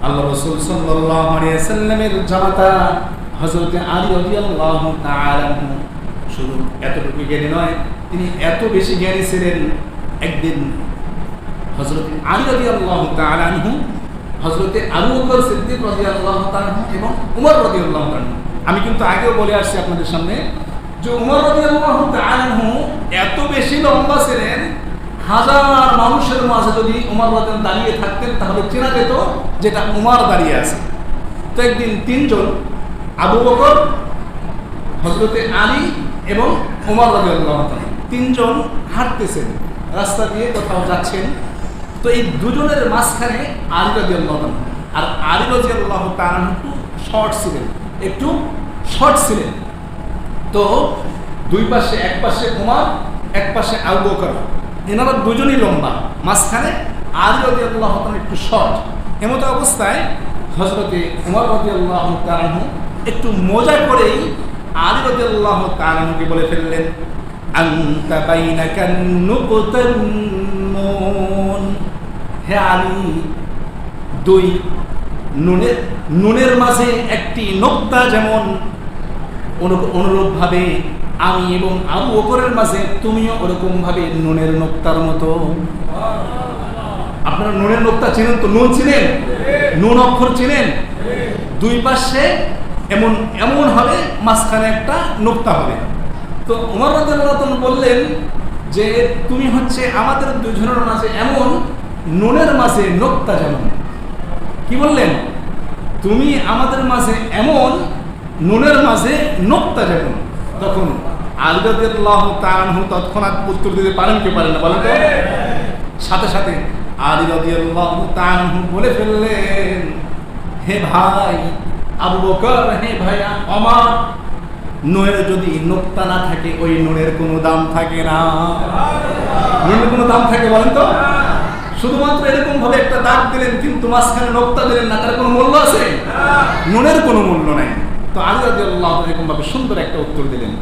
আল্লাহ রাসূল সাল্লাল্লাহু আলাইহি ওয়াসাল্লামের জামাতা হযরত আলী রাদিয়াল্লাহু তাআলা আনহু শুধু এতটুকু জ্ঞানী নয়, তিনি এত বেশি জ্ঞানী ছিলেন। একদিন হযরত আলী রাদিয়াল্লাহু তাআলা আনহু, হযরত আবু বকর সিদ্দিক রাদিয়াল্লাহু তাআলা আনহু এবং উমর রাদিয়াল্লাহু তাআলা আনহু, আমি কিন্তু আগেও বলে আসছি আপনাদের সামনে যে উমর রাদিয়াল্লাহু তাআলা আনহু এত বেশি লম্বা ছিলেন, হাজার মানুষের মাঝে যদি উমর রাদিয়াল্লাহু দাঁড়িয়ে থাকতেন তাহলে চেনা যেত যেটা উমর দাঁড়িয়ে আছে। তো একদিন তিনজন, আবু বকর, হযরত আলী এবং উমর রাদিয়াল্লাহু তাআলা, তিনজন হাঁটতেছেন, রাস্তা দিয়ে কোথাও যাচ্ছেন। তো এই দুজনের মাঝখানে আলী রাদিয়াল্লাহু তাআলা, আর আলী রাদিয়াল্লাহু তাআলা একটু শর্ট ছিলেন। তো দুই পাশে, এক পাশে উমর, এক পাশে আবু বকর, এনারা দুজনই লম্বা, মাঝখানে আলী রাদিয়াল্লাহু তাআলা একটু শর্ট। এমতো অবস্থায় হযরতে উমর রাদিয়াল্লাহু তাআলা একটু মজা করেই আলী রাদিয়াল্লাহু তাআলা বলে ফেললেন, আনতা বাইনাকা নুকতান নুন, হে আলী, দুই নুনের মাঝে একটি নোক্তা যেমন, অনুরূপভাবে আমি এবং আবু বকরের মাঝে তুমিও ওরকম ভাবে নুনের নোক্তার মতো। আপনারা নুনের নোক্তা চিনেন তো? নুন চিনেন? নুন অক্ষর চিনেন? দুই পাশে এমন এমন হবে, মাঝখানে একটা নোক্তা হবে। তো উমর রাদিয়াল্লাহু তাআলা বললেন যে তুমি হচ্ছে আমাদের দুজনের মাঝে এমন নুনের মাঝে নোক্তা যেমন। কি বললেন? তুমি আমাদের মাঝে এমন নুনের মাঝে নোক্তা যেমন। তখন আলী রাদিয়াল্লাহু তাআলা তৎক্ষণাৎ উত্তর দিতে পারেন কি পারেন না বলেন তো? সাথে সাথে আলী রাদিয়াল্লাহু তাআলা বলে ফেললেন, হে ভাই আবু বকর, হে ভাইয়া ওমর, নুনের যদি নোক্তা না থাকে ওই নুনের কোনো দাম থাকে না। নুনের কোনো দাম থাকে বলেন তো? শুধুমাত্র এরকম ভাবে একটা দাগ দিলেন কিন্তু মাঝখানে নোক্তা দিলেন না, তার কোনো মূল্য আছে? নুনের কোনো মূল্য নাই। তো আলী রাদিয়াল্লাহু তাআলা এরকম ভাবে সুন্দর একটা উত্তর দিলেন।